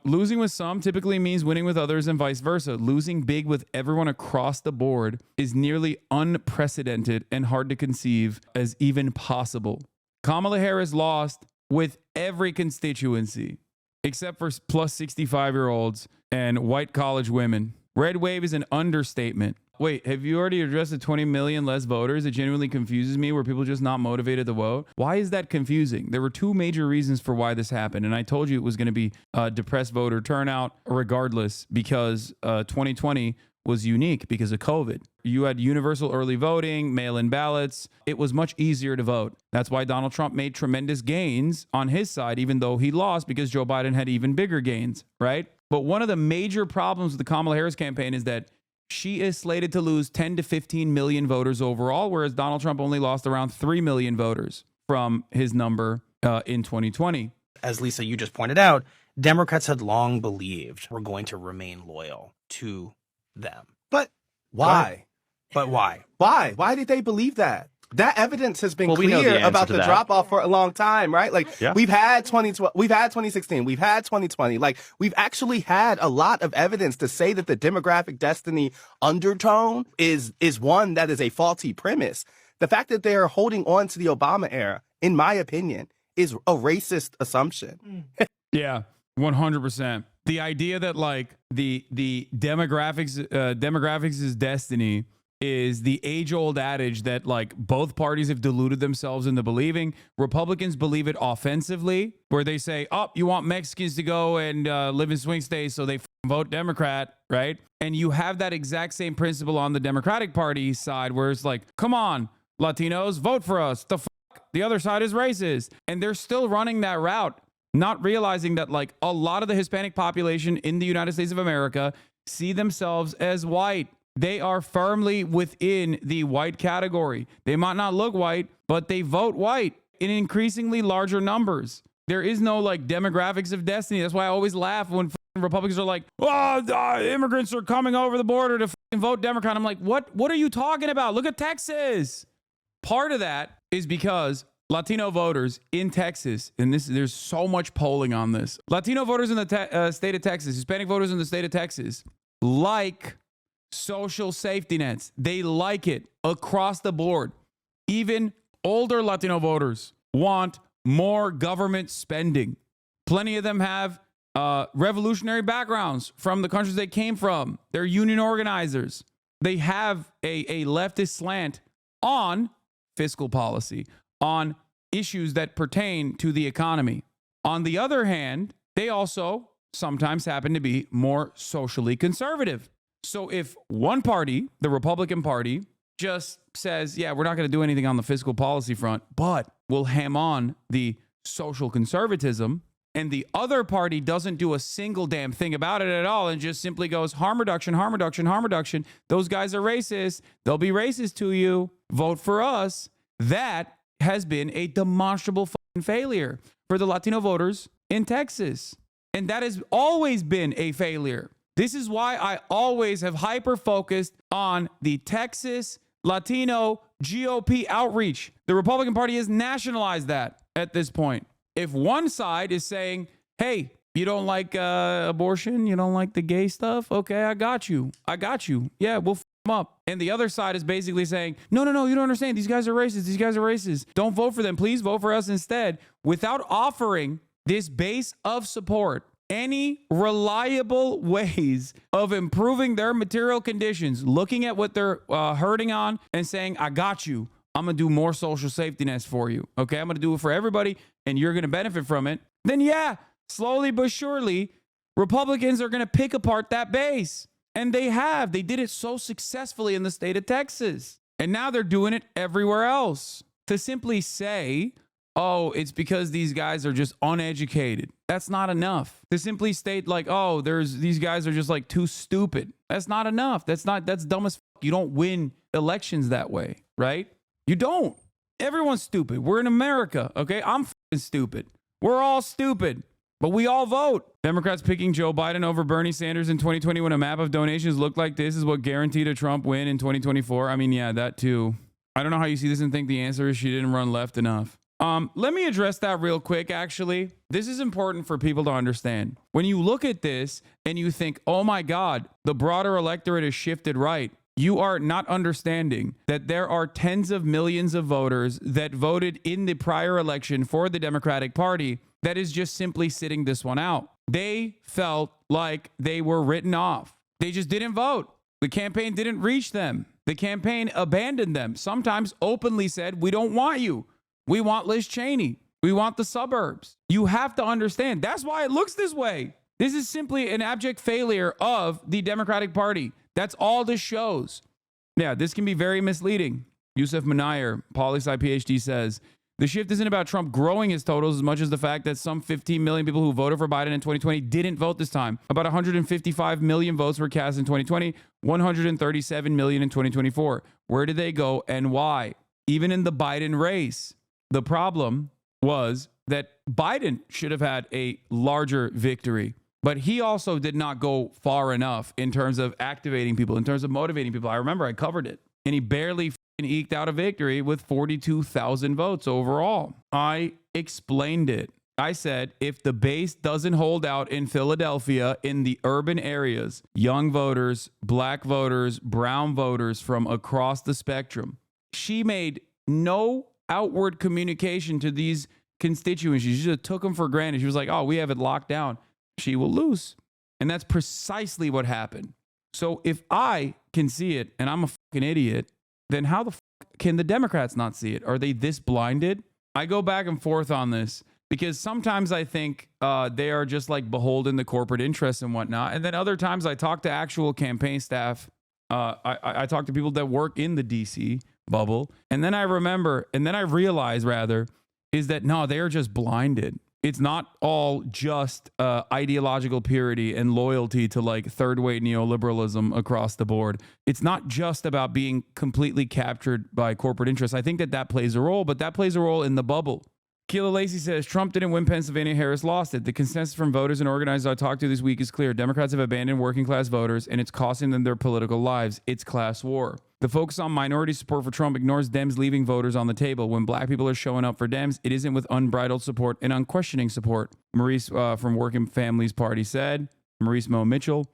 Losing with some typically means winning with others and vice versa. Losing big with everyone across the board is nearly unprecedented and hard to conceive as even possible. Kamala Harris lost with every constituency except for plus 65-year-olds and white college women. Red wave is an understatement. Wait, have you already addressed the 20 million less voters? It genuinely confuses me. Were people just not motivated to vote? Why is that confusing? There were two major reasons for why this happened. And I told you it was going to be depressed voter turnout regardless, because 2020 was unique because of COVID. You had universal early voting, mail-in ballots. It was much easier to vote. That's why Donald Trump made tremendous gains on his side, even though he lost, because Joe Biden had even bigger gains, right? But one of the major problems with the Kamala Harris campaign is that she is slated to lose 10 to 15 million voters overall, whereas Donald Trump only lost around 3 million voters from his number in 2020. As Lisa, you just pointed out, Democrats had long believed we're going to remain loyal to them. But why? But why? Why? Why did they believe that? That evidence has been we know clear the answer about to the that. drop off for a long time, right? Like Yeah. we've had 2012, we've had 2016, we've had 2020. Like we've actually had a lot of evidence to say that the demographic destiny undertone is one that is a faulty premise. The fact that they are holding on to the Obama era, in my opinion, is a racist assumption. Yeah, 100%. The idea that like the demographics is destiny is the age-old adage that like both parties have deluded themselves into believing. Republicans believe it offensively, where they say, oh, you want Mexicans to go and live in swing states, so they vote Democrat, right? And you have that exact same principle on the Democratic Party side, where it's like, come on, Latinos, vote for us. The other side is racist. And they're still running that route, not realizing that like a lot of the Hispanic population in the United States of America see themselves as white. They are firmly within the white category. They might not look white, but they vote white in increasingly larger numbers. There is no like demographics of destiny. That's why I always laugh when Republicans are like, oh, immigrants are coming over the border to vote Democrat. I'm like, what are you talking about? Look at Texas. Part of that is because Latino voters in Texas, and there's so much polling on this. Latino voters in the state of Texas, Hispanic voters in the state of Texas, like social safety nets. They like it across the board. Even older Latino voters want more government spending. Plenty of them have revolutionary backgrounds from the countries they came from. They're union organizers. They have a leftist slant on fiscal policy, on issues that pertain to the economy. On the other hand, they also sometimes happen to be more socially conservative. So if one party, the Republican Party, just says, yeah, we're not going to do anything on the fiscal policy front, but we'll ham on the social conservatism, and the other party doesn't do a single damn thing about it at all and just simply goes harm reduction, harm reduction, harm reduction. Those guys are racist. They'll be racist to you. Vote for us. That has been a demonstrable fucking failure for the Latino voters in Texas. And that has always been a failure. This is why I always have hyper-focused on the Texas Latino GOP outreach. The Republican Party has nationalized that at this point. If one side is saying, hey, you don't like abortion, you don't like the gay stuff, okay, I got you. Yeah, we'll f them up. And the other side is basically saying, no, you don't understand. These guys are racist. Don't vote for them. Please vote for us instead. Without offering this base of support, any reliable ways of improving their material conditions, looking at what they're hurting on and saying, I got you. I'm going to do more social safety nets for you. Okay, I'm going to do it for everybody and you're going to benefit from it. Then yeah, slowly but surely, Republicans are going to pick apart that base. And they have. They did it so successfully in the state of Texas. And now they're doing it everywhere else. To simply say, oh, it's because these guys are just uneducated. That's not enough. To simply state like, oh, these guys are just like too stupid. That's not enough. That's dumb as fuck. You don't win elections that way, right? You don't. Everyone's stupid. We're in America, okay? I'm fucking stupid. We're all stupid, but we all vote. Democrats picking Joe Biden over Bernie Sanders in 2020 when a map of donations looked like this is what guaranteed a Trump win in 2024. I mean, yeah, that too. I don't know how you see this and think the answer is she didn't run left enough. Let me address that real quick, actually. This is important for people to understand. When you look at this and you think, oh my God, the broader electorate has shifted right, you are not understanding that there are tens of millions of voters that voted in the prior election for the Democratic Party that is just simply sitting this one out. They felt like they were written off. They just didn't vote. The campaign didn't reach them. The campaign abandoned them. Sometimes openly said, we don't want you. We want Liz Cheney. We want the suburbs. You have to understand. That's why it looks this way. This is simply an abject failure of the Democratic Party. That's all this shows. Yeah, this can be very misleading. Yusuf Munayr, poli-sci PhD, says, the shift isn't about Trump growing his totals as much as the fact that some 15 million people who voted for Biden in 2020 didn't vote this time. About 155 million votes were cast in 2020, 137 million in 2024. Where did they go and why? Even in the Biden race, the problem was that Biden should have had a larger victory, but he also did not go far enough in terms of activating people, in terms of motivating people. I remember I covered it, and he barely eked out a victory with 42,000 votes overall. I explained it. I said, if the base doesn't hold out in Philadelphia, in the urban areas, young voters, black voters, brown voters from across the spectrum, she made no outward communication to these constituents. She just took them for granted. She was like, oh, we have it locked down. She will lose. And that's precisely what happened. So if I can see it and I'm a fucking idiot, then how the fuck can the Democrats not see it? Are they this blinded? I go back and forth on this because sometimes I think they are just like beholden to corporate interests and whatnot. And then other times I talk to actual campaign staff. I talk to people that work in the DC bubble. And then I realize is that no, they are just blinded. It's not all just ideological purity and loyalty to like third-way neoliberalism across the board. It's not just about being completely captured by corporate interests. I think that plays a role, but that plays a role in the bubble. Keela Lacey says, Trump didn't win Pennsylvania, Harris lost it. The consensus from voters and organizers I talked to this week is clear. Democrats have abandoned working class voters, and it's costing them their political lives. It's class war. The focus on minority support for Trump ignores Dems leaving voters on the table. When black people are showing up for Dems, it isn't with unbridled support and unquestioning support. Maurice from Working Families Party said, Maurice Mo Mitchell,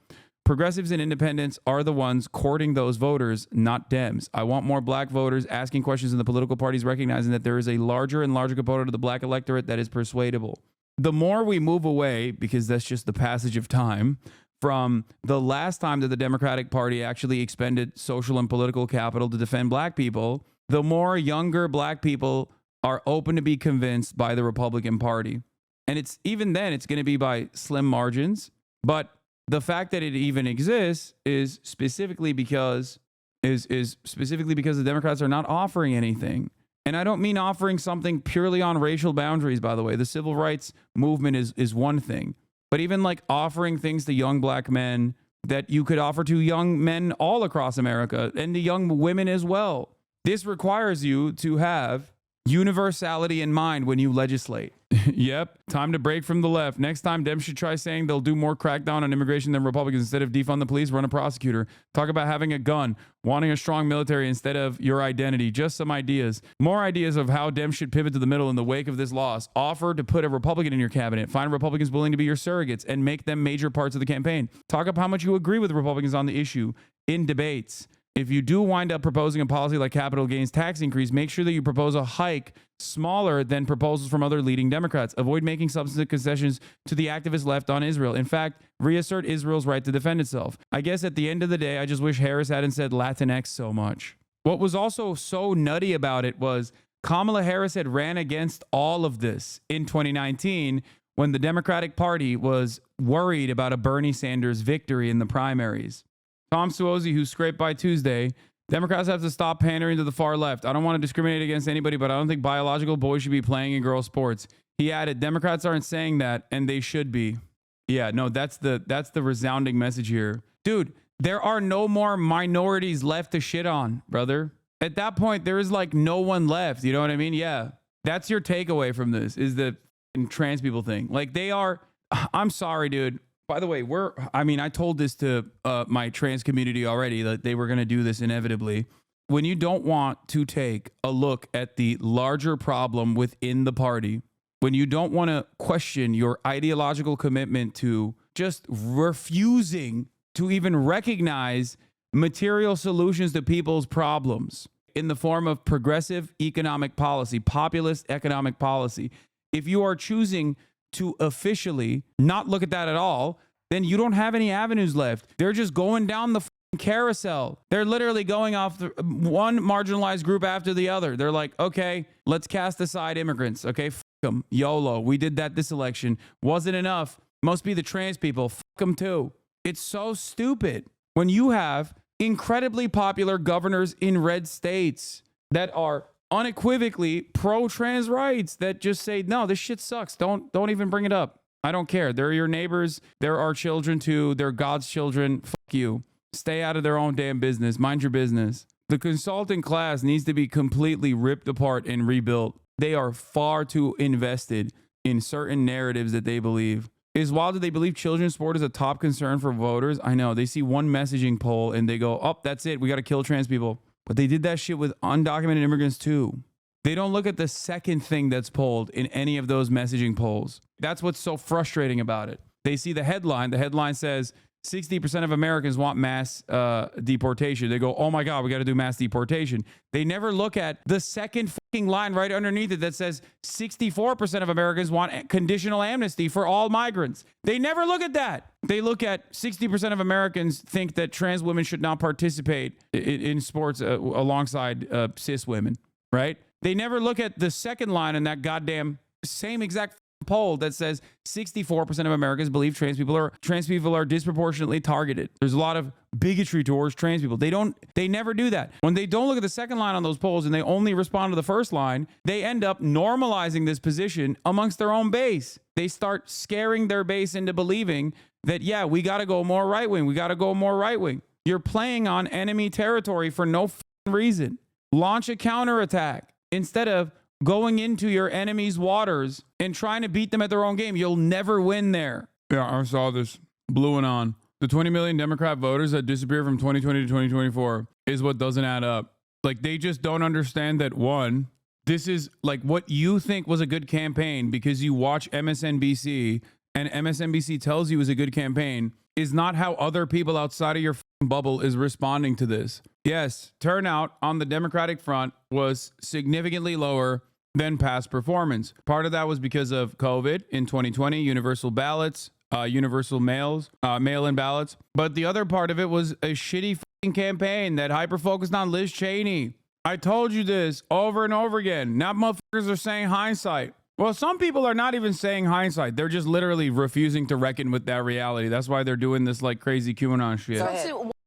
progressives and independents are the ones courting those voters, not Dems. I want more black voters asking questions in the political parties, recognizing that there is a larger and larger component of the black electorate that is persuadable. The more we move away, because that's just the passage of time, from the last time that the Democratic Party actually expended social and political capital to defend black people, the more younger black people are open to be convinced by the Republican Party. And it's even then, it's going to be by slim margins. But the fact that it even exists is specifically because the Democrats are not offering anything. And I don't mean offering something purely on racial boundaries, by the way. The civil rights movement is one thing. But even like offering things to young black men that you could offer to young men all across America and to young women as well. This requires you to have universality in mind when you legislate. Yep, time to break from the left. Next time, Dems should try saying they'll do more crackdown on immigration than Republicans. Instead of defund the police, run a prosecutor. Talk about having a gun, wanting a strong military instead of your identity. Just some ideas. More ideas of how Dems should pivot to the middle in the wake of this loss. Offer to put a Republican in your cabinet. Find Republicans willing to be your surrogates and make them major parts of the campaign. Talk up how much you agree with Republicans on the issue in debates. If you do wind up proposing a policy like capital gains tax increase, make sure that you propose a hike smaller than proposals from other leading Democrats. Avoid making substantive concessions to the activist left on Israel. In fact, reassert Israel's right to defend itself. I guess at the end of the day, I just wish Harris hadn't said Latinx so much. What was also so nutty about it was Kamala Harris had ran against all of this in 2019 when the Democratic Party was worried about a Bernie Sanders victory in the primaries. Tom Suozzi, who scraped by Tuesday, Democrats have to stop pandering to the far left. I don't want to discriminate against anybody, but I don't think biological boys should be playing in girls' sports. He added, Democrats aren't saying that, and they should be. Yeah, no, that's the resounding message here. Dude, there are no more minorities left to shit on, brother. At that point, there is like no one left. You know what I mean? Yeah. That's your takeaway from this, is the trans people thing. Like they are, I'm sorry, dude. By the way, I told this to my trans community already that they were going to do this inevitably. when you don't want to take a look at the larger problem within the party, when you don't want to question your ideological commitment to just refusing to even recognize material solutions to people's problems in the form of progressive economic policy, populist economic policy, if you are choosing to officially not look at that at all, then you don't have any avenues left. They're just going down the carousel. They're literally going off one marginalized group after the other. They're like, okay, let's cast aside immigrants. Okay, fuck them. YOLO. We did that this election. Wasn't enough. Must be the trans people. Fuck them too. It's so stupid when you have incredibly popular governors in red states that are unequivocally pro-trans rights that just say, no, this shit sucks. Don't even bring it up. I don't care. They're your neighbors. They're our children too. They're God's children. Fuck you. Stay out of their own damn business. Mind your business. The consulting class needs to be completely ripped apart and rebuilt. They are far too invested in certain narratives that they believe. Is wild that they believe children's sport is a top concern for voters. I know. They see one messaging poll and they go, oh, that's it. We got to kill trans people. But they did that shit with undocumented immigrants too. They don't look at the second thing that's polled in any of those messaging polls. That's what's so frustrating about it. They see the headline. The headline says 60% of Americans want mass deportation. They go, oh my God, we got to do mass deportation. They never look at the second fucking line right underneath it that says 64% of Americans want conditional amnesty for all migrants. They never look at that. They look at 60% of Americans think that trans women should not participate in sports alongside cis women, right? They never look at the second line in that goddamn same exact poll that says 64% of Americans believe trans people are disproportionately targeted. There's a lot of bigotry towards trans people. They never do that. When they don't look at the second line on those polls and they only respond to the first line, they end up normalizing this position amongst their own base. They start scaring their base into believing that, yeah, we got to go more right wing. We got to go more right wing. You're playing on enemy territory for no reason. Launch a counterattack instead of going into your enemy's waters and trying to beat them at their own game. You'll never win there. Yeah, I saw this. Blue and on. The 20 million Democrat voters that disappeared from 2020 to 2024 is what doesn't add up. Like, they just don't understand that, one, this is like what you think was a good campaign because you watch MSNBC and MSNBC tells you is a good campaign is not how other people outside of your bubble is responding to this. Yes, turnout on the Democratic front was significantly lower than past performance. Part of that was because of COVID in 2020, universal ballots, universal mail-in ballots. But the other part of it was a shitty campaign that hyper-focused on Liz Cheney. I told you this over and over again. Now motherfuckers are saying hindsight. Well, some people are not even saying hindsight. They're just literally refusing to reckon with that reality. That's why they're doing this like crazy QAnon shit.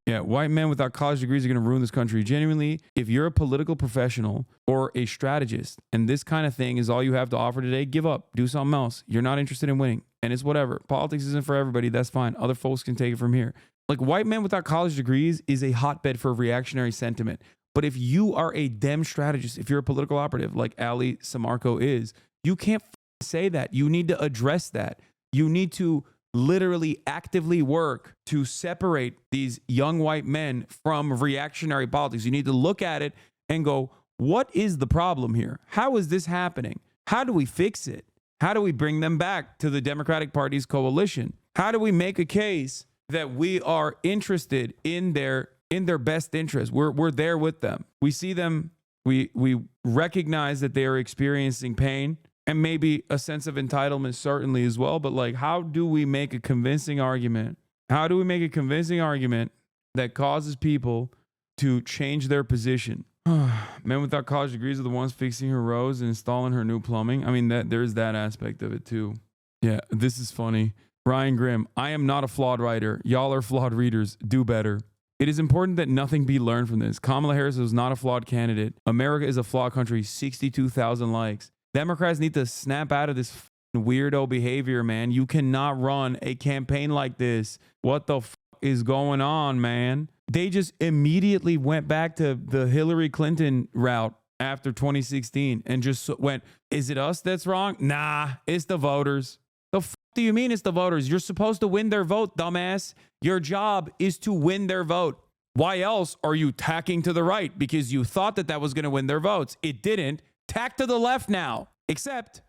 Yeah, white men without college degrees are going to ruin this country. Genuinely, if you're a political professional or a strategist and this kind of thing is all you have to offer today, give up. Do something else. You're not interested in winning. And it's whatever. Politics isn't for everybody. That's fine. Other folks can take it from here. Like, white men without college degrees is a hotbed for reactionary sentiment. But if you are a Dem strategist, if you're a political operative like Ali Samarco is, you can't say that. You need to address that. You need to literally actively work to separate these young white men from reactionary politics. You need to look at it and go, what is the problem here? How is this happening? How do we fix it? How do we bring them back to the Democratic Party's coalition? How do we make a case that we are interested in their best interest? We're there with them. We see them. We recognize that they are experiencing pain. And maybe a sense of entitlement certainly as well. But like, how do we make a convincing argument? How do we make a convincing argument that causes people to change their position? Men without college degrees are the ones fixing her roads and installing her new plumbing. I mean, there's that aspect of it too. Yeah, this is funny. Ryan Grimm, I am not a flawed writer. Y'all are flawed readers. Do better. It is important that nothing be learned from this. Kamala Harris is not a flawed candidate. America is a flawed country. 62,000 likes. Democrats need to snap out of this weirdo behavior, man. You cannot run a campaign like this. What the is going on, man? They just immediately went back to the Hillary Clinton route after 2016 and just went, is it us that's wrong? Nah, it's the voters. The do you mean it's the voters? You're supposed to win their vote, dumbass. Your job is to win their vote. Why else are you tacking to the right? Because you thought that that was going to win their votes. It didn't. Tack to the left now. Except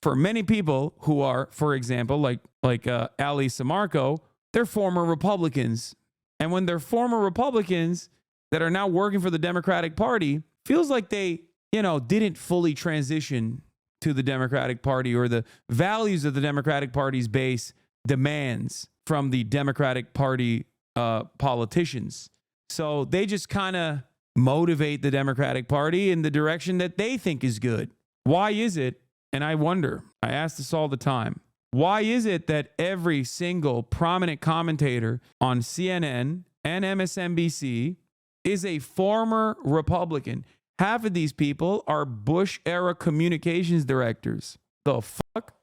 for many people who are, for example, like Ali Samarco, they're former Republicans. And when they're former Republicans that are now working for the Democratic Party, feels like they, didn't fully transition to the Democratic Party or the values of the Democratic Party's base demands from the Democratic Party politicians. So they just kind of motivate the Democratic Party in the direction that they think is good. Why is it? And I wonder, I ask this all the time. Why is it that every single prominent commentator on CNN and MSNBC is a former Republican? Half of these people are Bush-era communications directors. The fuck?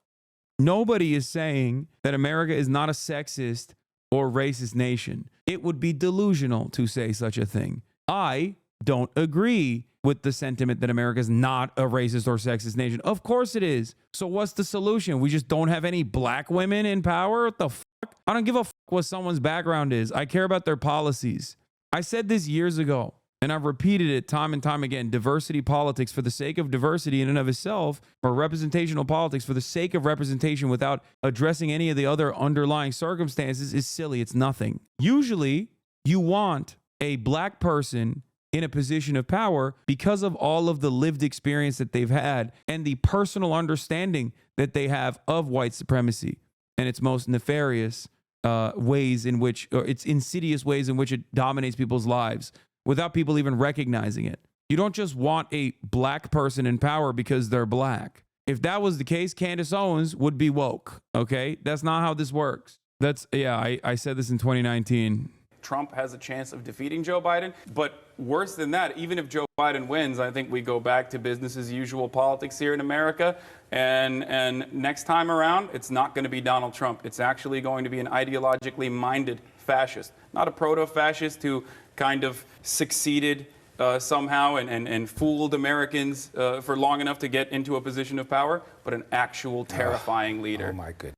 Nobody is saying that America is not a sexist or racist nation. It would be delusional to say such a thing. I don't agree with the sentiment that America is not a racist or sexist nation. Of course it is. So what's the solution? We just don't have any black women in power? What the fuck? I don't give a fuck what someone's background is. I care about their policies. I said this years ago, and I've repeated it time and time again. Diversity politics for the sake of diversity in and of itself, or representational politics for the sake of representation without addressing any of the other underlying circumstances is silly. It's nothing. Usually, you want a black person in a position of power because of all of the lived experience that they've had and the personal understanding that they have of white supremacy and its most nefarious ways in which, or its insidious ways in which it dominates people's lives without people even recognizing it. You don't just want a black person in power because they're black. If that was the case, Candace Owens would be woke, okay? That's not how this works. I said this in 2019. Trump has a chance of defeating Joe Biden. But worse than that, even if Joe Biden wins, I think we go back to business as usual politics here in America. And next time around, it's not going to be Donald Trump. It's actually going to be an ideologically minded fascist, not a proto-fascist who kind of succeeded somehow and fooled Americans for long enough to get into a position of power, but an actual terrifying leader. Oh my goodness.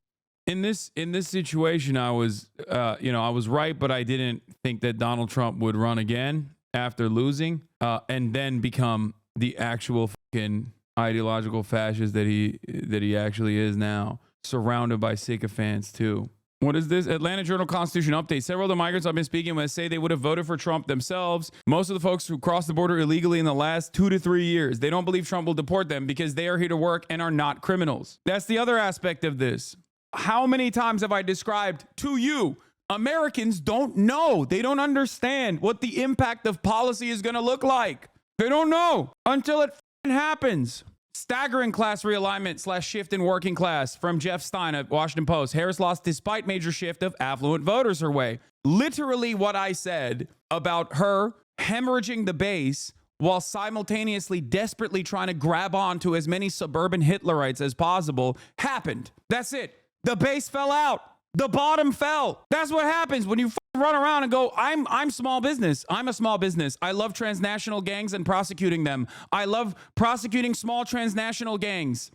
In this situation, I was right, but I didn't think that Donald Trump would run again after losing, and then become the actual fucking ideological fascist that he actually is now, surrounded by sycophants too. What is this? Atlanta Journal-Constitution update. Several of the migrants I've been speaking with say they would have voted for Trump themselves. Most of the folks who crossed the border illegally in the last 2 to 3 years, they don't believe Trump will deport them because they are here to work and are not criminals. That's the other aspect of this. How many times have I described to you, Americans don't know. They don't understand what the impact of policy is going to look like. They don't know until it happens. Staggering class realignment / shift in working class from Jeff Stein at Washington Post. Harris lost despite major shift of affluent voters her way. Literally what I said about her hemorrhaging the base while simultaneously desperately trying to grab on to as many suburban Hitlerites as possible happened. That's it. The base fell out. The bottom fell. That's what happens when you run around and go, I'm small business. I'm a small business. I love transnational gangs and prosecuting them. I love prosecuting small transnational gangs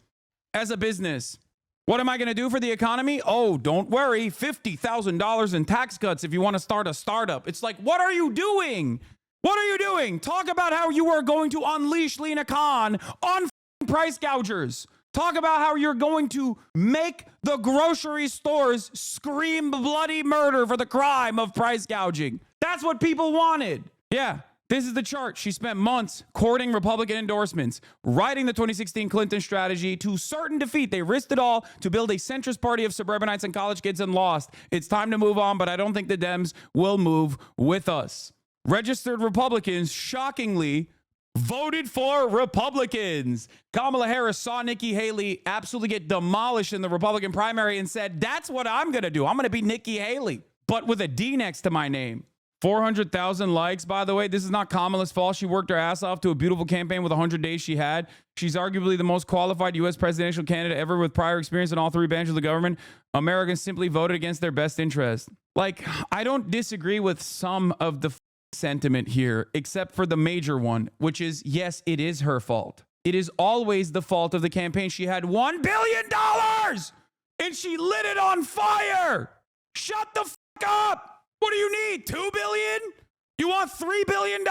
as a business. What am I going to do for the economy? Oh, don't worry. $50,000 in tax cuts if you want to start a startup. It's like, what are you doing? What are you doing? Talk about how you are going to unleash Lena Khan on price gougers. Talk about how you're going to make the grocery stores scream bloody murder for the crime of price gouging. That's what people wanted. Yeah, this is the chart. She spent months courting Republican endorsements, writing the 2016 Clinton strategy to certain defeat. They risked it all to build a centrist party of suburbanites and college kids and lost. It's time to move on, but I don't think the Dems will move with us. Registered Republicans, shockingly, voted for Republicans. Kamala Harris saw Nikki Haley absolutely get demolished in the Republican primary and said, that's what I'm going to do. I'm going to be Nikki Haley, but with a D next to my name. 400,000 likes, by the way. This is not Kamala's fault. She worked her ass off to a beautiful campaign with 100 days she had. She's arguably the most qualified U.S. presidential candidate ever with prior experience in all 3 branches of the government. Americans simply voted against their best interest. Like, I don't disagree with some of the sentiment here, except for the major one, which is, yes, it is her fault. It is always the fault of the campaign. She had $1 billion and she lit it on fire. Shut the fuck up. What do you need? $2 billion? You want $3 billion?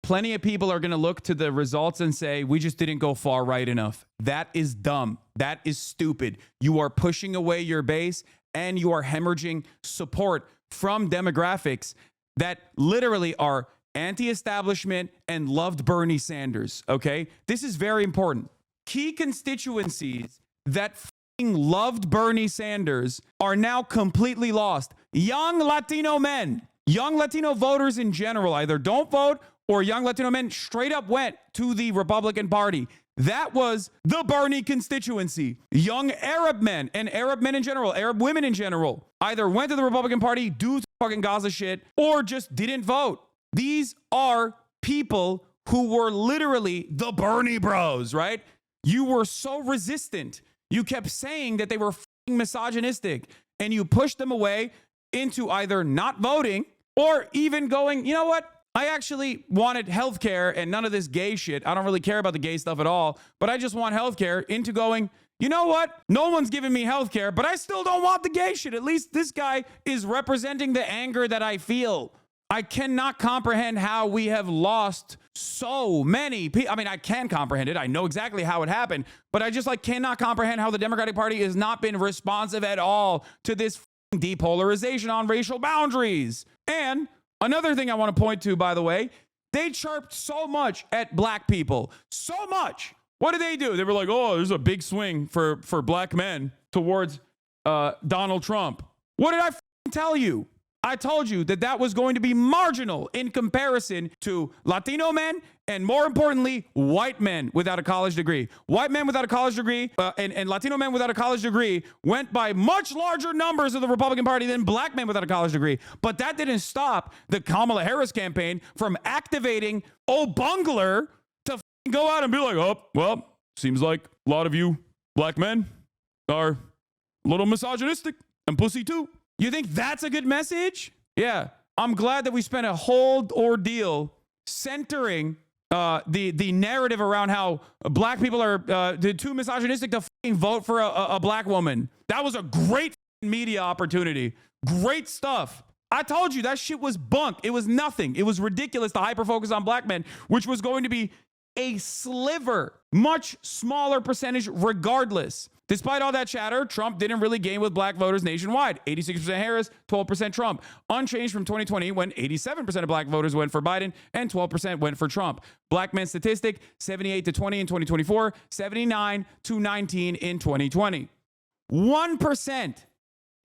Plenty of people are going to look to the results and say, we just didn't go far right enough. That is dumb. That is stupid. You are pushing away your base and you are hemorrhaging support from demographics that literally are anti-establishment and loved Bernie Sanders, okay? This is very important. Key constituencies that loved Bernie Sanders are now completely lost. Young Latino men, young Latino voters in general either don't vote or young Latino men straight up went to the Republican Party. That was the Bernie constituency. Young Arab men and Arab men in general, Arab women in general, either went to the Republican Party due to fucking Gaza shit or just didn't vote. These are people who were literally the Bernie bros, right? You were so resistant. You kept saying that they were fucking misogynistic and you pushed them away into either not voting or even going, you know what? I actually wanted healthcare and none of this gay shit. I don't really care about the gay stuff at all, but I just want healthcare, into going, you know what? No one's giving me healthcare, but I still don't want the gay shit. At least this guy is representing the anger that I feel. I cannot comprehend how we have lost so many people. I mean, I can comprehend it. I know exactly how it happened, but I just cannot comprehend how the Democratic Party has not been responsive at all to this depolarization on racial boundaries. And another thing I want to point to, by the way, they chirped so much at black people, so much. What did they do? They were like, oh, there's a big swing for black men towards Donald Trump. What did I tell you? I told you that that was going to be marginal in comparison to Latino men and, more importantly, white men without a college degree. White men without a college degree and Latino men without a college degree went by much larger numbers of the Republican Party than black men without a college degree. But that didn't stop the Kamala Harris campaign from activating O'Bungler to go out and be like, oh, well, seems like a lot of you black men are a little misogynistic and pussy too. You think that's a good message? Yeah. I'm glad that we spent a whole ordeal centering the narrative around how black people are too misogynistic to vote for a black woman. That was a great media opportunity. Great stuff. I told you that shit was bunk. It was nothing. It was ridiculous to hyper-focus on black men, which was going to be a sliver, much smaller percentage regardless. Despite all that chatter, Trump didn't really gain with black voters nationwide. 86% Harris, 12% Trump. Unchanged from 2020 when 87% of black voters went for Biden and 12% went for Trump. Black men statistic, 78 to 20 in 2024, 79 to 19 in 2020. 1%.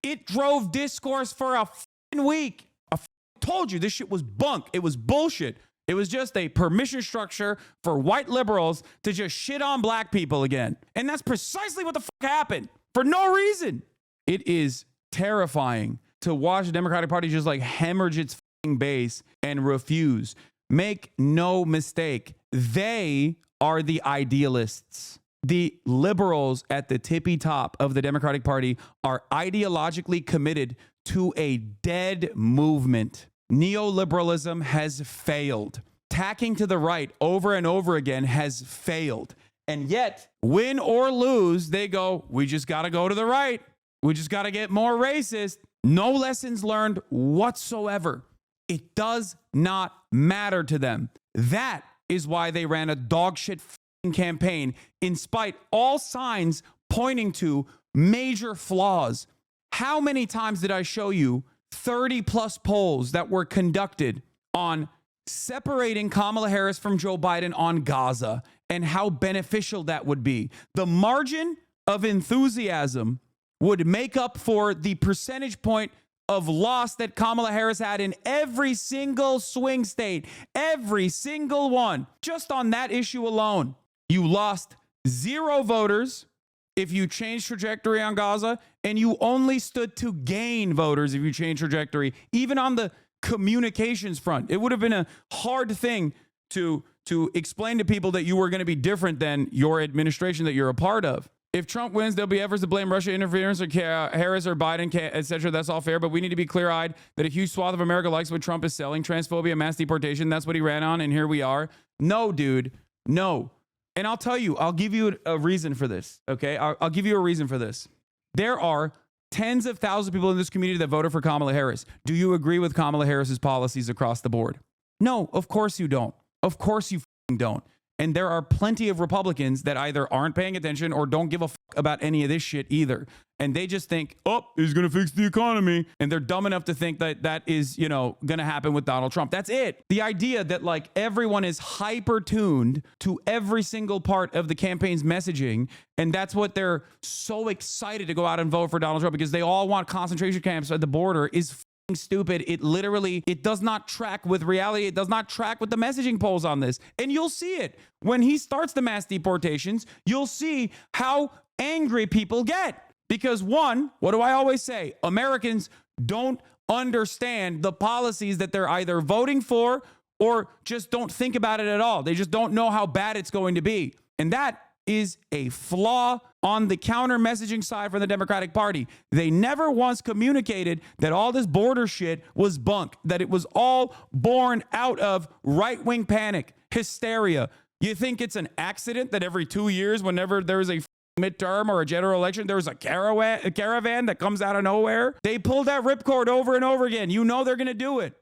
It drove discourse for a week. I told you this shit was bunk. It was bullshit. It was just a permission structure for white liberals to just shit on black people again. And that's precisely what the fuck happened for no reason. It is terrifying to watch the Democratic Party just hemorrhage its base and refuse. Make no mistake. They are the idealists. The liberals at the tippy top of the Democratic Party are ideologically committed to a dead movement. Neoliberalism has failed. Tacking to the right over and over again has failed. And yet, win or lose, they go, we just got to go to the right. We just got to get more racist. No lessons learned whatsoever. It does not matter to them. That is why they ran a dogshit campaign, in spite all signs pointing to major flaws. How many times did I show you 30 plus polls that were conducted on separating Kamala Harris from Joe Biden on Gaza and how beneficial that would be? The margin of enthusiasm would make up for the percentage point of loss that Kamala Harris had in every single swing state, every single one. Just on that issue alone, you lost 0 voters if you change trajectory on Gaza, and you only stood to gain voters if you change trajectory, even on the communications front. It would have been a hard thing to explain to people that you were going to be different than your administration that you're a part of. If Trump wins, there'll be efforts to blame Russia interference or Harris or Biden, etc. That's all fair, but we need to be clear-eyed that a huge swath of America likes what Trump is selling, transphobia, mass deportation. That's what he ran on, and here we are. No, dude, no. And I'll tell you, I'll give you a reason for this, okay? I'll give you a reason for this. There are tens of thousands of people in this community that voted for Kamala Harris. Do you agree with Kamala Harris's policies across the board? No, of course you don't. Of course you don't. And there are plenty of Republicans that either aren't paying attention or don't give a about any of this shit either. And they just think, oh, he's going to fix the economy. And they're dumb enough to think that that is, going to happen with Donald Trump. That's it. The idea that like everyone is hyper tuned to every single part of the campaign's messaging. And that's what they're so excited to go out and vote for Donald Trump because they all want concentration camps at the border is stupid. It does not track with reality. It does not track with the messaging polls on this. And you'll see it when he starts the mass deportations. You'll see how angry people get because one, what do I always say? Americans don't understand the policies that they're either voting for or just don't think about it at all. They just don't know how bad it's going to be. And that is a flaw on the counter messaging side for the Democratic Party. They never once communicated that all this border shit was bunk, that it was all born out of right-wing panic, hysteria. You think it's an accident that every 2 years, whenever there's a midterm or a general election, there's a caravan that comes out of nowhere? They pulled that ripcord over and over again. You know they're going to do it.